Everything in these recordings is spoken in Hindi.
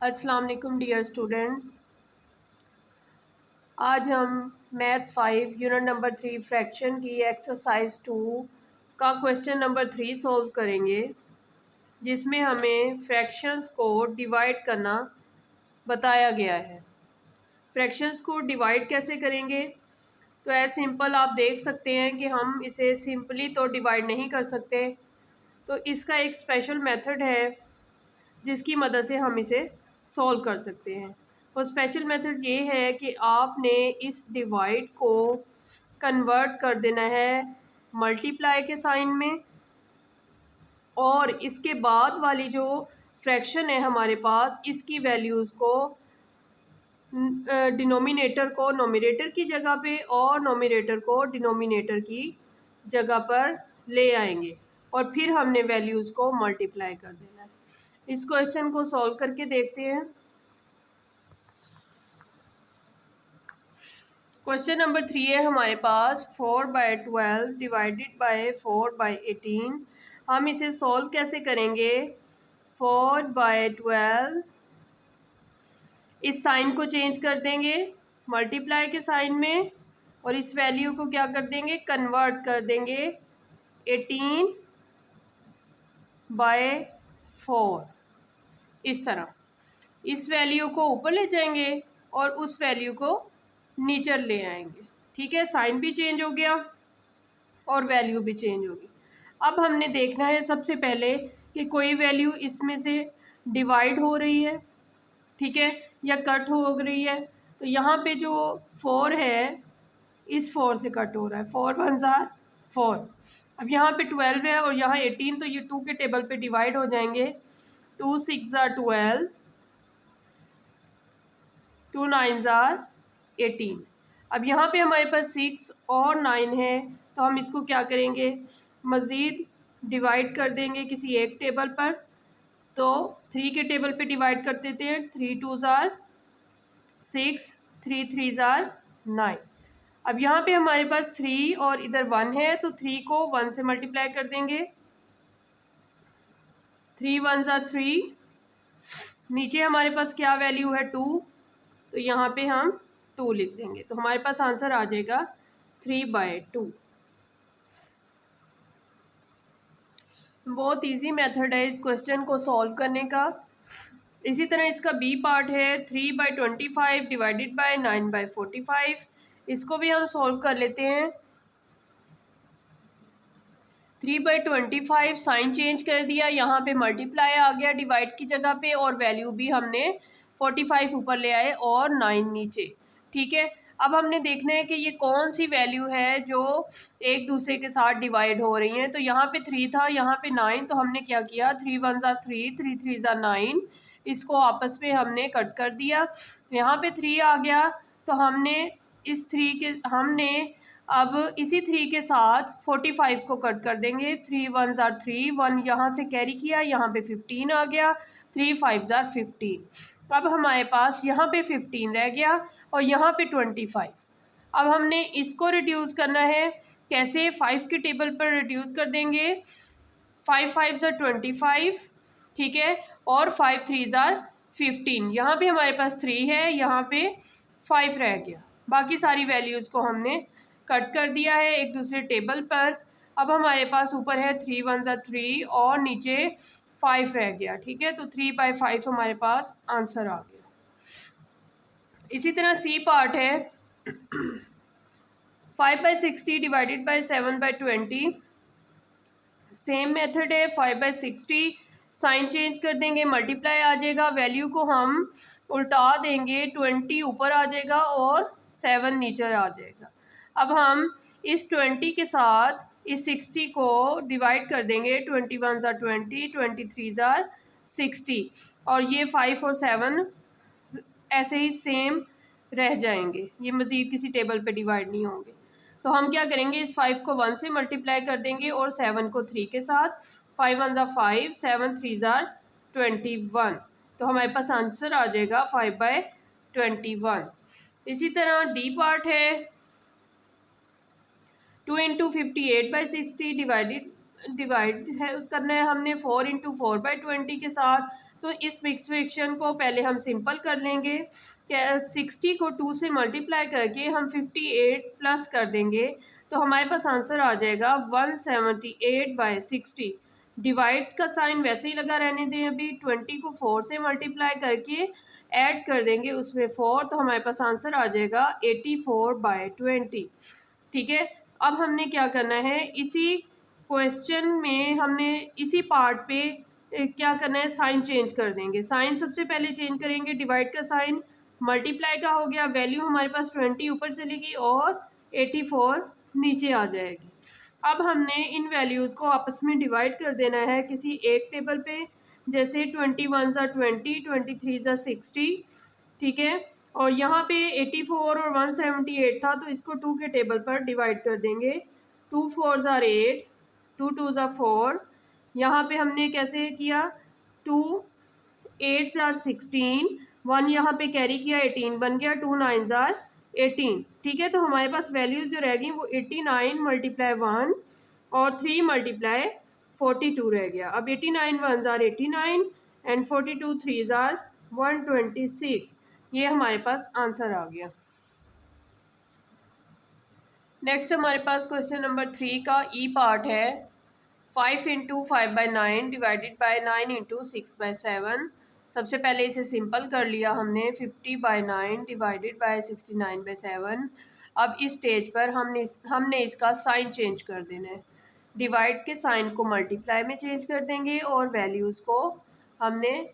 अस्सलाम वालेकुम डियर स्टूडेंट्स। आज हम मैथ्स 5 यूनिट नंबर 3 फ्रैक्शन की एक्सरसाइज 2 का क्वेश्चन नंबर 3 सॉल्व करेंगे, जिसमें हमें फ्रैक्शंस को डिवाइड करना बताया गया है। फ्रैक्शंस को डिवाइड कैसे करेंगे? तो ऐसे सिंपल आप देख सकते हैं कि हम इसे सिंपली तो डिवाइड नहीं कर सकते, तो इसका एक स्पेशल मेथड है जिसकी मदद से हम इसे सॉल्व कर सकते हैं। और स्पेशल मेथड ये है कि आपने इस डिवाइड को कन्वर्ट कर देना है मल्टीप्लाई के साइन में, और इसके बाद वाली जो फ्रैक्शन है हमारे पास, इसकी वैल्यूज़ को डिनोमिनेटर को नोमिनेटर की जगह पे और नोमिनेटर को डिनोमिनेटर की जगह पर ले आएंगे, और फिर हमने वैल्यूज़ को मल्टीप्लाई कर देना है। इस क्वेश्चन को सॉल्व करके देखते हैं। क्वेश्चन नंबर 3 है हमारे पास 4/12 डिवाइडेड बाय 4/18। हम इसे सॉल्व कैसे करेंगे? 4/12, इस साइन को चेंज कर देंगे मल्टीप्लाई के साइन में, और इस वैल्यू को क्या कर देंगे? कन्वर्ट कर देंगे 18/4। इस तरह इस वैल्यू को ऊपर ले जाएंगे और उस वैल्यू को नीचे ले आएंगे। ठीक है, साइन भी चेंज हो गया और वैल्यू भी चेंज होगी। अब हमने देखना है सबसे पहले कि कोई वैल्यू इसमें से डिवाइड हो रही है, ठीक है, या कट हो रही है। तो यहाँ पे जो 4 है, इस 4 से कट हो रहा है। 4 1 ज़ार 4। अब यहाँ पे 12 है और यहाँ 18, तो ये 2 के टेबल पे डिवाइड हो जाएंगे। 2 6 ज़ार 12, 2 9 ज़ार 18। अब यहाँ पे हमारे पास 6 और 9 है, तो हम इसको क्या करेंगे? मज़ीद डिवाइड कर देंगे किसी एक टेबल पर। तो 3 के टेबल पे डिवाइड कर देते हैं। 3 2 ज़ार 6, 3 3 ज़ार 9। अब यहाँ पे हमारे पास 3 और इधर 1 है, तो 3 को 1 से मल्टीप्लाई कर देंगे। 3 1 ज़ार 3। नीचे हमारे पास क्या वैल्यू है? 2, तो यहाँ पे हम 2 लिख देंगे, तो हमारे पास आंसर आ जाएगा 3/2। बहुत इजी मेथड है इस क्वेश्चन को सॉल्व करने का। इसी तरह इसका बी पार्ट है 3/25 डिवाइडेड बाय 9/45। इसको भी हम सॉल्व कर लेते हैं। 3/25 साइन चेंज कर दिया, यहाँ पे मल्टीप्लाई आ गया डिवाइड की जगह पे, और वैल्यू भी हमने 45 ऊपर ले आए और 9 नीचे। ठीक है, अब हमने देखना है कि ये कौन सी वैल्यू है जो एक दूसरे के साथ डिवाइड हो रही हैं। तो यहाँ पे 3 था, यहाँ पे 9, तो हमने क्या किया? 3 1 ज़ार 3, 3 3 ज़ार 9, इसको आपस में हमने कट कर दिया। यहाँ पे 3 आ गया, तो हमने हमने अब इसी 3 के साथ 45 को कट कर देंगे। 3 1 ज़ार 3, 1 यहाँ से कैरी किया, यहाँ पे 15 आ गया। 3 5 ज़ार 15। अब हमारे पास यहाँ पे 15 रह गया और यहाँ पे 25। अब हमने इसको रिड्यूस करना है। कैसे? 5 के टेबल पर रिड्यूस कर देंगे। 5 5 ज़ार 25, ठीक है, और 5 3 ज़ार 15। यहाँ पे हमारे पास 3 है, यहाँ पे 5 रह गया। बाकी सारी वैल्यूज़ को हमने कट कर दिया है एक दूसरे टेबल पर। अब हमारे पास ऊपर है 3 1 ज़ार 3 और नीचे 5 रह गया। ठीक है, तो 3/5 हमारे पास आंसर आ गया। इसी तरह सी पार्ट है 5/60 डिवाइडेड बाय 7/20। सेम मेथड है। 5/60 साइन चेंज कर देंगे, मल्टीप्लाई आ जाएगा, वैल्यू को हम उल्टा देंगे, 20 ऊपर आ जाएगा और 7 नीचे आ जाएगा। अब हम इस 20 के साथ इस 60 को डिवाइड कर देंगे। 21 ज़ार 20, 23 ज़ार 60, और ये 5 और 7 ऐसे ही सेम रह जाएंगे, ये मज़ीद किसी टेबल पे डिवाइड नहीं होंगे। तो हम क्या करेंगे? इस 5 को 1 से मल्टीप्लाई कर देंगे और 7 को 3 के साथ। 5 1 ज़ार 5, 7 3 ज़ार 21, तो हमारे पास आंसर आ जाएगा 5/21। इसी तरह डी पार्ट है 2 × 58/60 डिवाइड करना है हमने 4 × 4/20 के साथ। तो इस मिक्स फ्रैक्शन को पहले हम सिंपल कर लेंगे। 60 को 2 से मल्टीप्लाई करके हम 58 प्लस कर देंगे तो हमारे पास आंसर आ जाएगा 178/60। डिवाइड का साइन वैसे ही लगा रहने दें, अभी 20 को 4 से मल्टीप्लाई करके ऐड कर देंगे उसमें 4, तो हमारे पास आंसर आ जाएगा 84/20। ठीक है, अब हमने क्या करना है, इसी क्वेश्चन में हमने इसी पार्ट पे क्या करना है, साइन चेंज कर देंगे। साइन सबसे पहले चेंज करेंगे, डिवाइड का साइन मल्टीप्लाई का हो गया, वैल्यू हमारे पास 20 ऊपर चलेगी और 84 नीचे आ जाएगी। अब हमने इन वैल्यूज़ को आपस में डिवाइड कर देना है किसी एक टेबल पे, जैसे 21 ज़ा 20, 23 ज़ा 60। ठीक है, और यहाँ पे 84 और 178 था तो इसको 2 के टेबल पर डिवाइड कर देंगे। 2 4 ज़ा 8, 2 2 ज़ा 4। यहाँ पे हमने कैसे किया, 2 8 ज़ार 16, 1 यहाँ पे कैरी किया 18 बन गया, 2 9 ज़ार 18। ठीक है, तो हमारे पास वैल्यूज़ जो रह गई वो 89 मल्टीप्लाई 1 और 3 मल्टीप्लाई 42 रह गया। अब 89 1 ज़ार 89 एंड 42 3 ज़ार 126। ये हमारे पास आंसर आ गया। नेक्स्ट हमारे पास क्वेश्चन नंबर 3 का ई पार्ट है। 5 इंटू 5/9 डिवाइडेड बाई 9 इंटू 6/7। सबसे पहले इसे सिंपल कर लिया हमने, 50/9 डिवाइडेड बाई 69/7। अब इस स्टेज पर हमने इसका साइन चेंज कर देना है। डिवाइड के साइन को मल्टीप्लाई में चेंज कर देंगे और वैल्यूज़ को हमने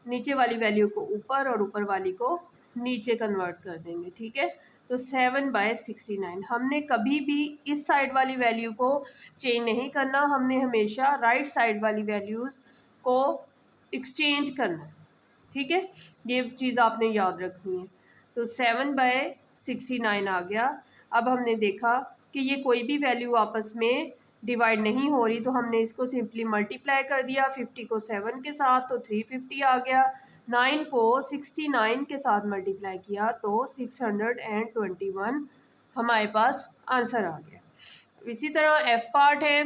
नीचे वाली वैल्यू को ऊपर और ऊपर वाली को नीचे कन्वर्ट कर देंगे। ठीक है, तो 7/69। हमने कभी भी इस साइड वाली वैल्यू को चेंज नहीं करना, हमने हमेशा राइट साइड वाली वैल्यूज़ को एक्सचेंज करना है। ठीक है, ये चीज़ आपने याद रखनी है। तो 7/69 आ गया। अब हमने देखा कि ये कोई भी वैल्यू आपस में डिवाइड नहीं हो रही तो हमने इसको सिंपली मल्टीप्लाई कर दिया। 50 को 7 के साथ तो 350 आ गया, 9 को 69 के साथ मल्टीप्लाई किया तो 621 हमारे पास आंसर आ गया। इसी तरह एफ पार्ट है।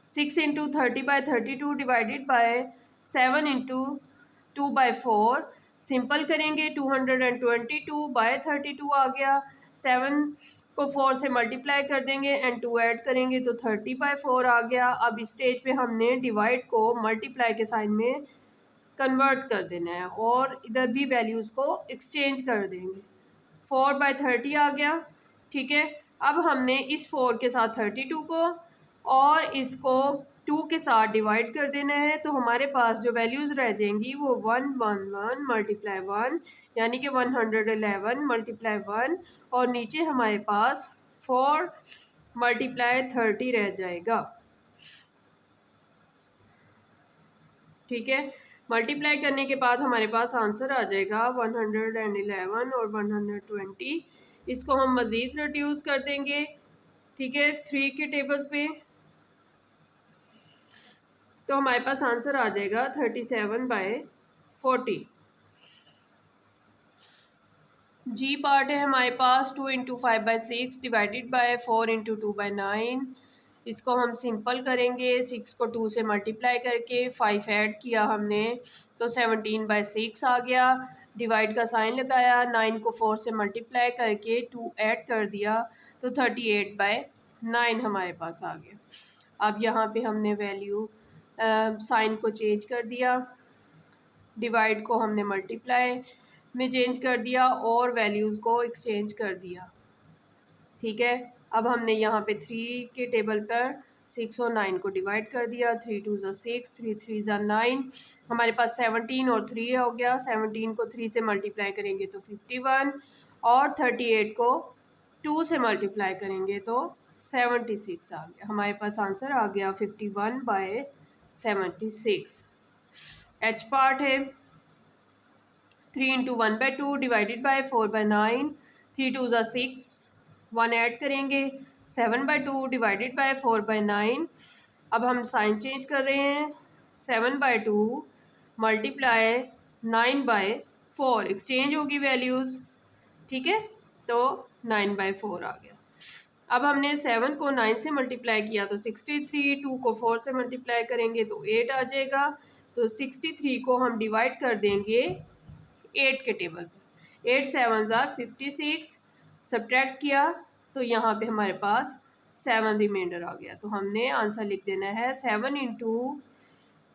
6 into 30/32 divided by 7 into 2/4। Simple करेंगे 222/32 आ गया। 7 को 4 से मल्टीप्लाई कर देंगे एंड 2 ऐड करेंगे तो 30/4 आ गया। अब इस स्टेज पे हमने डिवाइड को मल्टीप्लाई के साइन में कन्वर्ट कर देना है और इधर भी वैल्यूज़ को एक्सचेंज कर देंगे। 4/30 आ गया। ठीक है, अब हमने इस 4 के साथ 32 को और इसको 2 के साथ डिवाइड कर देना है, तो हमारे पास जो वैल्यूज़ रह जाएंगी वो 111 मल्टीप्लाई 1 यानी कि 111 मल्टीप्लाई 1 और नीचे हमारे पास 4 मल्टीप्लाई 30 रह जाएगा। ठीक है, मल्टीप्लाई करने के बाद हमारे पास आंसर आ जाएगा 111 और 120। इसको हम मज़ीद रिड्यूस कर देंगे। ठीक है, 3 के टेबल पे, तो हमारे पास आंसर आ जाएगा 37/40। जी पार्ट है हमारे पास। 2 इंटू 5/6 डिवाइडेड बाय 4 इंटू 2/9। इसको हम सिंपल करेंगे। 6 को 2 से मल्टीप्लाई करके 5 ऐड किया हमने तो 17/6 आ गया। डिवाइड का साइन लगाया, 9 को 4 से मल्टीप्लाई करके 2 ऐड कर दिया तो 38/9 हमारे पास आ गया। अब यहाँ पे हमने वैल्यू साइन को चेंज कर दिया, डिवाइड को हमने मल्टीप्लाई में चेंज कर दिया और वैल्यूज़ को एक्सचेंज कर दिया। ठीक है, अब हमने यहाँ पे 3 के टेबल पर 6 और 9 को डिवाइड कर दिया। 3 2 ज़ा 6, 3 3 ज़ा 9। हमारे पास 17 और 3 हो गया। 17 को 3 से मल्टीप्लाई करेंगे तो 51 और 38 को 2 से मल्टीप्लाई करेंगे तो 76 आ गया। हमारे पास आंसर आ गया 51/76। एच पार्ट है। 3 इंटू 1/2 डिवाइडेड बाई 4/9। 3 2 ज़ा 6, 1 ऐड करेंगे 7/2 डिवाइडेड बाई 4/9। अब हम साइन चेंज कर रहे हैं। 7/2 मल्टीप्लाई 9/4 एक्सचेंज होगी वैल्यूज़। ठीक है, तो 9/4 आ गया। अब हमने 7 को 9 से मल्टीप्लाई किया तो 63, 2 को 4 से मल्टीप्लाई करेंगे तो 8 आ जाएगा। तो 63 को हम डिवाइड कर देंगे 8 के टेबल पर। 8 7 ज़ार 56, सब्ट्रैक्ट किया तो यहाँ पे हमारे पास 7 रिमाइंडर आ गया। तो हमने आंसर लिख देना है 7 इंटू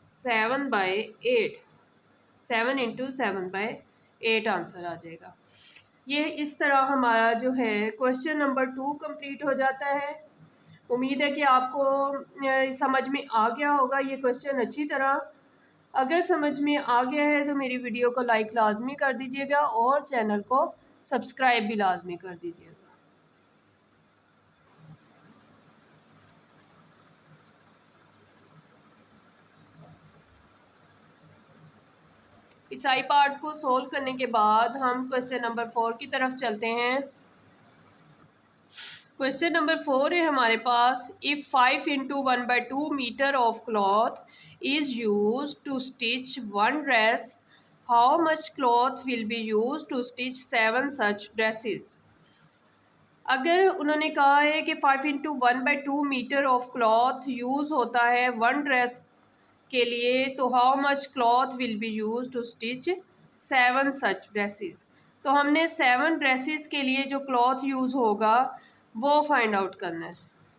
7/8, 7 इंटू 7/8 आंसर आ जाएगा। ये इस तरह हमारा जो है क्वेश्चन नंबर 2 कंप्लीट हो जाता है। उम्मीद है कि आपको समझ में आ गया होगा ये क्वेश्चन अच्छी तरह। अगर समझ में आ गया है तो मेरी वीडियो को लाइक लाजमी कर दीजिएगा और चैनल को सब्सक्राइब भी लाजमी कर दीजिएगा। इस आई पार्ट को सोल्व करने के बाद हम क्वेश्चन नंबर 4 की तरफ चलते हैं। क्वेश्चन नंबर 4 है हमारे पास, if 5 into 1/2 metre of cloth is use to stitch one dress, how much cloth will be use to stitch 7 such dresses. अगर उन्होंने कहा है कि 5 into 1/2 metre of cloth use होता है वन ड्रेस के लिए, तो how much cloth will be use to stitch 7 such dresses. तो हमने 7 ड्रेसेस के लिए जो क्लॉथ यूज़ होगा वो फाइंड आउट करना है।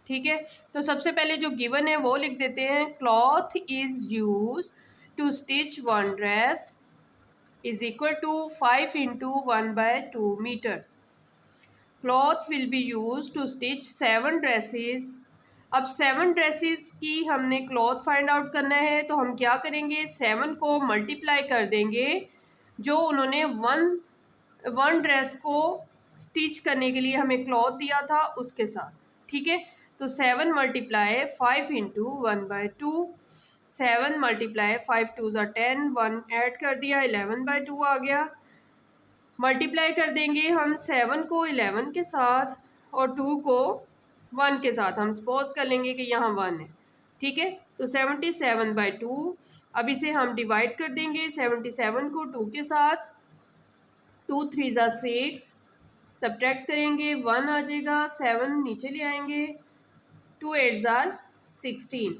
ठीक है, तो सबसे पहले जो गिवन है वो लिख देते हैं। Cloth is use to stitch one dress is equal to 5 into 1/2 metre. Cloth will be use to stitch 7 dresses. अब 7 ड्रेसेस की हमने क्लॉथ फाइंड आउट करना है, तो हम क्या करेंगे, 7 को मल्टीप्लाई कर देंगे जो उन्होंने वन ड्रेस को स्टिच करने के लिए हमें क्लॉथ दिया था उसके साथ। ठीक है, तो 7 मल्टीप्लाई 5 इंटू 1/2, 7 मल्टीप्लाई 5 2 ज़ा 10, 1 ऐड कर दिया 11/2 आ गया। मल्टीप्लाई कर देंगे हम 7 को 11 के साथ और 2 को 1 के साथ। हम सपोज कर लेंगे कि यहाँ 1 है। ठीक है, तो 77/2। अब इसे हम डिवाइड कर देंगे 77 को 2 के साथ। 2 3 ज़ा 6, सब्ट्रैक्ट करेंगे 1 आ जाएगा, 7 नीचे ले आएंगे, 2 8 ज़ा 16,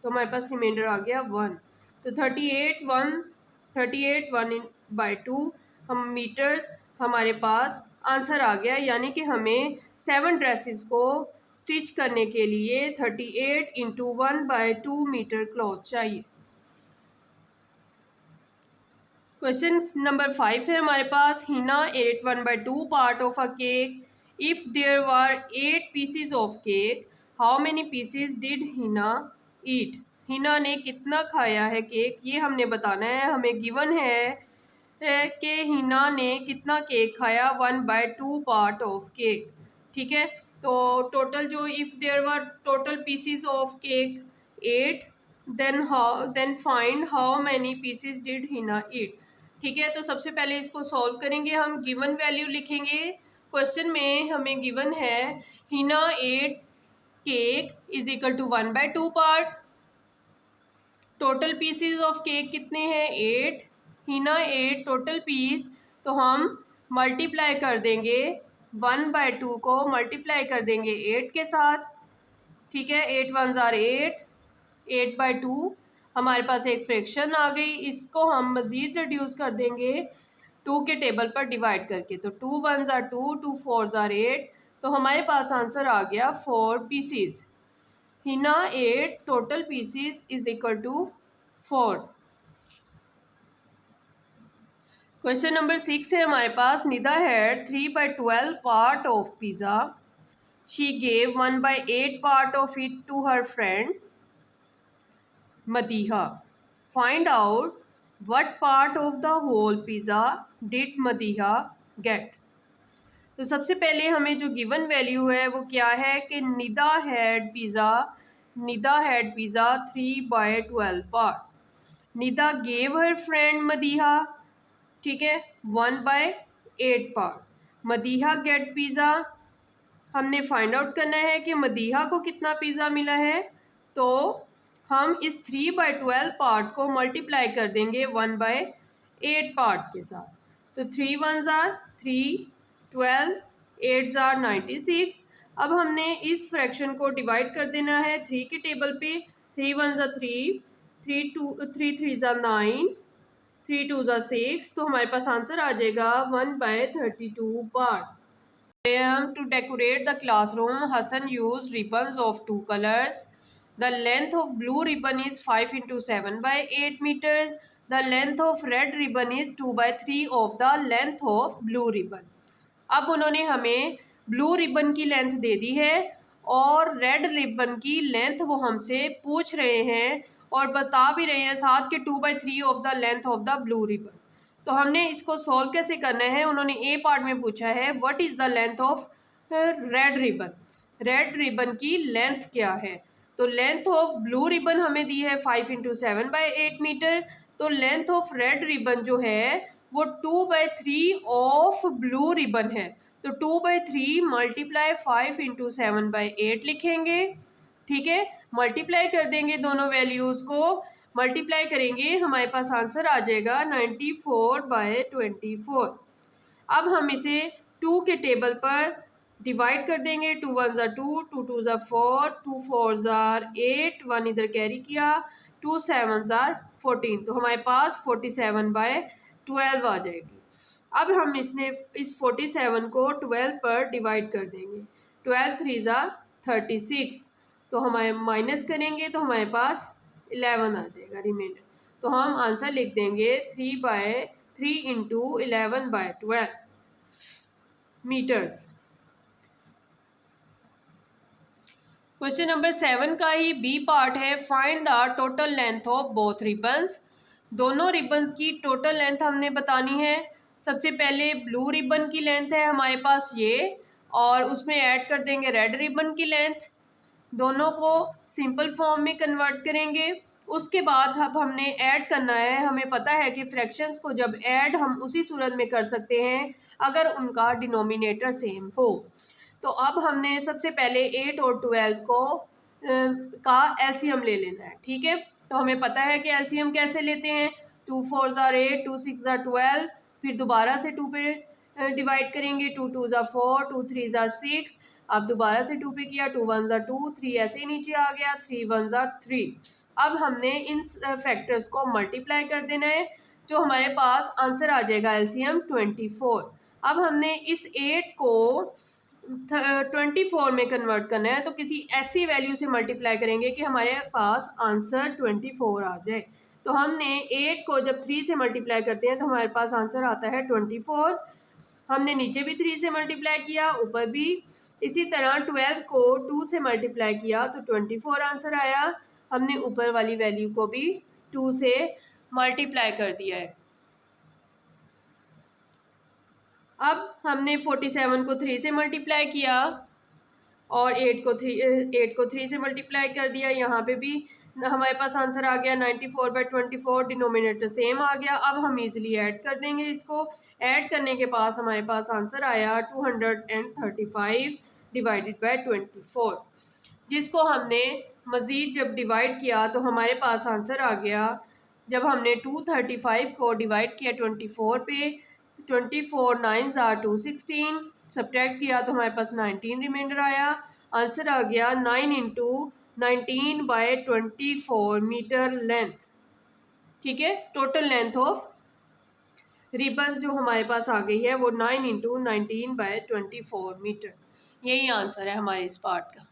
तो हमारे पास रिमाइंडर आ गया 1। तो 38 1/2 हम मीटर्स हमारे पास आंसर आ गया। यानी कि हमें 7 ड्रेसेस को स्टिच करने के लिए 38 इंटू 1/2 मीटर क्लॉथ चाहिए। क्वेश्चन नंबर 5 है हमारे पास, Hina ate 1/2 part of a cake. If there were 8 pieces of cake, how many pieces did Hina eat. Hina ने कितना खाया है केक, ये हमने बताना है। हमें गिवन है कि हिना ने कितना केक खाया, 1/2 पार्ट ऑफ केक। ठीक है, तो टोटल जो if there were total pieces of cake 8, then find how many pieces did Hina eat. ठीक है, तो सबसे पहले इसको सॉल्व करेंगे। हम गिवन वैल्यू लिखेंगे। क्वेश्चन में हमें गिवन है Hina 8 cake is equal to 1/2 part. Total pieces of cake कितने हैं, 8। हिना 8 टोटल पीस, तो हम मल्टीप्लाई कर देंगे 1/2 को मल्टीप्लाई कर देंगे 8 के साथ। ठीक है, 8 1 ज़ार 8, 8/2 हमारे पास एक फ्रैक्शन आ गई। इसको हम मज़ीद रिड्यूस कर देंगे 2 के टेबल पर डिवाइड करके। तो 2 1 ज़ार 2, 2 4 ज़ार 8, तो हमारे पास आंसर आ गया 4 pieces. Hina 8 total pieces is equal to 4। Question number 6 है हमारे पास, Nida had 3/12 part of pizza, she gave 1/8 part of it to her friend Madiha. Find out what part of the whole pizza did Madiha get. तो सबसे पहले हमें जो गिवन वैल्यू है वो क्या है कि Nida had pizza 3/12 part. Nida gave her friend Madiha, ठीक है, 1/8 पार्ट। मदीहा गेट पिज़्ज़ा, हमने फाइंड आउट करना है कि मदीहा को कितना पिज़्ज़ा मिला है। तो हम इस 3/12 पार्ट को मल्टीप्लाई कर देंगे 1/8 पार्ट के साथ। तो 3 1 ज़ार 3, 12, 8 ज़ार 96। अब हमने इस फ्रैक्शन को डिवाइड कर देना है 3 के टेबल पे। 3 1 ज़ार 3, थ्री थ्री ज़ा 9, 3 2 ज़ा 6, तो हमारे पास आंसर आ जाएगा 1/32 part. To decorate the classroom, Hassan used ribbons of two colors. The length of blue ribbon is 5 into 7 by 8 meters. The length of red ribbon is 2 by 3 of the length of blue ribbon. अब उन्होंने हमें ब्लू रिबन की लेंथ दे दी है और रेड रिबन की लेंथ वो हमसे पूछ रहे हैं और बता भी रहे हैं साथ के 2/3 of the length of the blue ribbon. तो हमने इसको सॉल्व कैसे करना है, उन्होंने ए पार्ट में पूछा है what is the length of red ribbon, red ribbon की लेंथ क्या है। तो लेंथ ऑफ ब्लू रिबन हमें दी है 5 into 7 by 8 मीटर। तो लेंथ ऑफ रेड रिबन जो है वो 2/3 ऑफ ब्लू रिबन है। तो 2/3 मल्टीप्लाई 5 into 7 by 8 लिखेंगे। ठीक है, मल्टीप्लाई कर देंगे दोनों वैल्यूज़ को, मल्टीप्लाई करेंगे हमारे पास आंसर आ जाएगा 94/24। अब हम इसे 2 के टेबल पर डिवाइड कर देंगे। 2 1 ज़ा 2, 2 2 ज़ा 4, 2 4 ज़ा 8, 1 इधर कैरी किया, 2 7 ज़ा 14, तो हमारे पास 47/12 आ जाएगी। अब हम इस 47 को 12 पर डिवाइड कर देंगे। 12 3 ज़ा 36, तो हमारे माइनस करेंगे तो हमारे पास 11 आ जाएगा रिमाइंडर। तो हम आंसर लिख देंगे 3 into 11/12 मीटर्स। क्वेश्चन नंबर 7 का ही बी पार्ट है, find the total length of both ribbons. दोनों रिबन्स की टोटल लेंथ हमने बतानी है। सबसे पहले ब्लू रिबन की लेंथ है हमारे पास ये, और उसमें ऐड कर देंगे रेड रिबन की लेंथ, दोनों को सिंपल फॉर्म में कन्वर्ट करेंगे। उसके बाद अब हमने ऐड करना है, हमें पता है कि फ्रैक्शंस को जब ऐड हम उसी सूरत में कर सकते हैं अगर उनका डिनोमिनेटर सेम हो। तो अब हमने सबसे पहले 8 और 12 को का एलसीएम ले लेना है। ठीक है, तो हमें पता है कि एलसीएम कैसे लेते हैं, 2 4 ज़ा 8, 2 6 ज़ा 12, फिर दोबारा से 2 पे डिवाइड करेंगे, 2 2 ज़ा 4, 2 3 ज़ा 6, अब दोबारा से 2 पे किया, 2 1 ज़ा 2, 3 ऐसे ही नीचे आ गया, 3 1 ज़ा 3। अब हमने इन फैक्टर्स को मल्टीप्लाई कर देना है, जो हमारे पास आंसर आ जाएगा एलसीएम 24। अब हमने इस 8 को 24 में कन्वर्ट करना है, तो किसी ऐसी वैल्यू से मल्टीप्लाई करेंगे कि हमारे पास आंसर 24 आ जाए। तो हमने 8 को जब 3 से मल्टीप्लाई करते हैं तो हमारे पास आंसर आता है 24। हमने नीचे भी 3 से मल्टीप्लाई किया, ऊपर भी इसी तरह 12 को 2 से मल्टीप्लाई किया तो 24 आंसर आया। हमने ऊपर वाली वैल्यू को भी 2 से मल्टीप्लाई कर दिया है। अब हमने 47 को 3 से मल्टीप्लाई किया और 8 को 3 से मल्टीप्लाई कर दिया। यहाँ पे भी हमारे पास आंसर आ गया 94/24, डिनोमिनेटर सेम आ गया। अब हम इजीली ऐड कर देंगे इसको। ऐड करने के पास हमारे पास आंसर आया 235 डिवाइडेड बाय 24, जिसको हमने मज़ीद जब डिवाइड किया तो हमारे पास आंसर आ गया, जब हमने 235 को डिवाइड किया 24 पे, 24 9 ज़ा 216, सब्ट्रैक्ट किया तो हमारे पास 19 रिमाइंडर आया। आंसर आ गया 9 into 19/24 मीटर लेंथ। ठीक है, टोटल लेंथ ऑफ रिबन जो हमारे पास आ गई है वो 9 into 19/24 मीटर। यही आंसर है हमारे इस पार्ट का।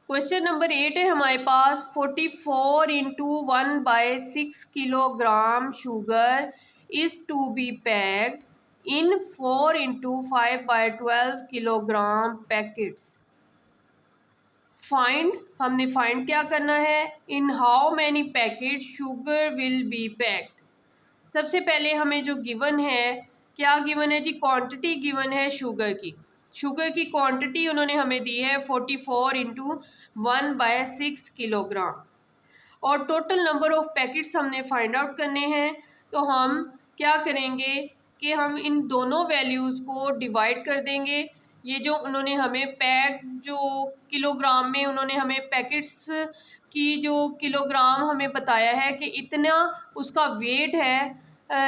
क्वेश्चन नंबर 8 है हमारे पास, 44 into 1/6 kilogram sugar is to be packed in 4 into 5/12 kilogram packets. Find, हमने फाइंड क्या करना है, in how many packet sugar will be packed. सबसे पहले हमें जो गिवन है, क्या गिवन है जी, क्वांटिटी गिवन है शुगर की। शुगर की क्वांटिटी उन्होंने हमें दी है 44 into 1/6 किलोग्राम, और टोटल नंबर ऑफ पैकेट्स हमने फाइंड आउट करने हैं। तो हम क्या करेंगे कि हम इन दोनों वैल्यूज़ को डिवाइड कर देंगे। ये जो उन्होंने हमें जो किलोग्राम में उन्होंने हमें पैकेट्स की जो किलोग्राम हमें बताया है कि इतना उसका वेट है,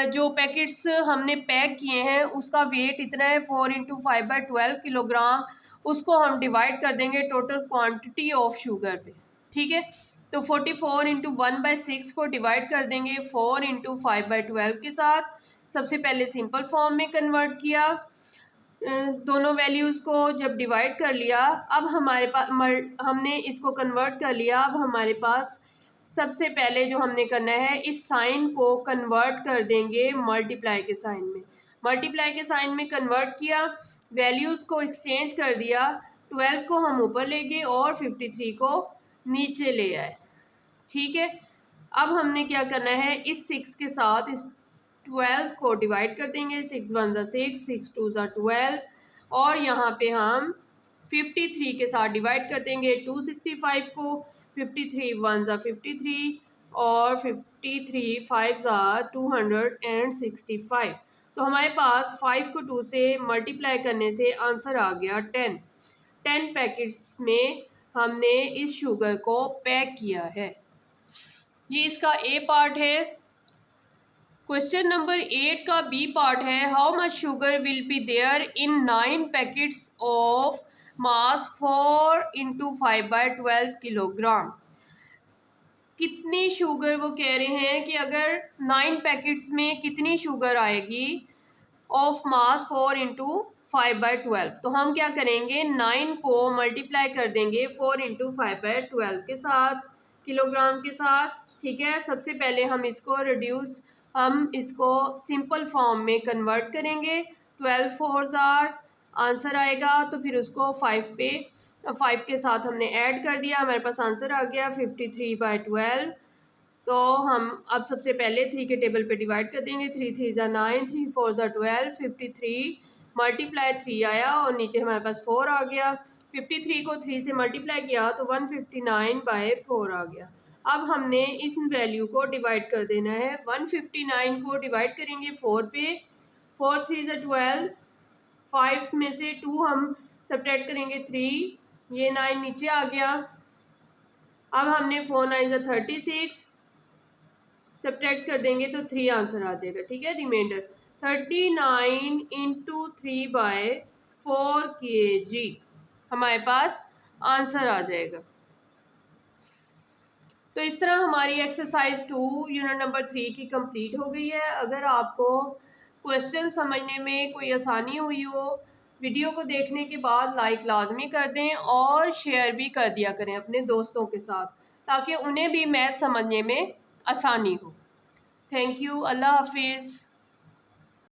जो पैकेट्स हमने पैक किए हैं उसका वेट इतना है 4 into 5/12 किलोग्राम, उसको हम डिवाइड कर देंगे टोटल क्वांटिटी ऑफ शुगर पे। ठीक है, तो 44 इंटू 1/6 को डिवाइड कर देंगे 4 इंटू 5/12 के साथ। सबसे पहले सिंपल फॉर्म में कन्वर्ट किया, दोनों वैल्यूज़ को जब डिवाइड कर लिया, अब हमारे पास हमने इसको कन्वर्ट कर लिया। अब हमारे पास सबसे पहले जो हमने करना है, इस साइन को कन्वर्ट कर देंगे मल्टीप्लाई के साइन में। मल्टीप्लाई के साइन में कन्वर्ट किया, वैल्यूज़ को एक्सचेंज कर दिया, 12 को हम ऊपर ले गए और 53 को नीचे ले आए। ठीक है, अब हमने क्या करना है, इस 6 के साथ इस 12 को डिवाइड कर देंगे। 6 1 ज़ा 6, 6 2 ज़ा 12, और यहाँ पे हम 53 के साथ डिवाइड कर देंगे 265 को। 53 1 ज़ा 53 और 53 5 ज़ा 265। तो हमारे पास 5 को 2 से मल्टीप्लाई करने से आंसर आ गया 10। 10 पैकेट्स में हमने इस शुगर को पैक किया है। ये इसका ए पार्ट है। क्वेश्चन नंबर 8 का बी पार्ट है, how much sugar will be there in 9 packets of mass 4 into 5/12 kilogram. कितनी शुगर वो कह रहे हैं कि अगर 9 पैकेट्स में कितनी शुगर आएगी ऑफ मास 4 इंटू 5/12। तो हम क्या करेंगे, 9 को मल्टीप्लाई कर देंगे 4 इंटू 5/12 के साथ, किलोग्राम के साथ। ठीक है, सबसे पहले हम इसको सिंपल फॉर्म में कन्वर्ट करेंगे। 12 4 आंसर आएगा, तो फिर उसको 5 के साथ हमने ऐड कर दिया, हमारे पास आंसर आ गया 53/12। तो हम अब सबसे पहले 3 के टेबल पे डिवाइड कर देंगे। 3 3 ज़ा 9, 3 4 ज़ा 12, 53 मल्टीप्लाई 3 आया और नीचे हमारे पास 4 आ गया। 53 को 3 से मल्टीप्लाई किया तो 159/4 आ गया। अब हमने इस वैल्यू को डिवाइड कर देना है। 159 को डिवाइड करेंगे 4 पे, 4 3 ज़ा 12, 5 में से 2 हम सब्ट्रैक्ट करेंगे 3, ये 9 नीचे आ गया। अब हमने 4 9 ज़ा 36 सब्ट्रैक्ट कर देंगे तो 3 आंसर आ जाएगा। ठीक है, रिमाइंडर 39 इंटू 3/4 kg हमारे पास आंसर आ जाएगा। तो इस तरह हमारी एक्सरसाइज 2 यूनिट नंबर 3 की कंप्लीट हो गई है। अगर आपको क्वेश्चन समझने में कोई आसानी हुई हो, वीडियो को देखने के बाद लाइक लाजमी कर दें और शेयर भी कर दिया करें अपने दोस्तों के साथ, ताकि उन्हें भी मैथ समझने में आसानी हो। थैंक यू, अल्लाह हाफिज़।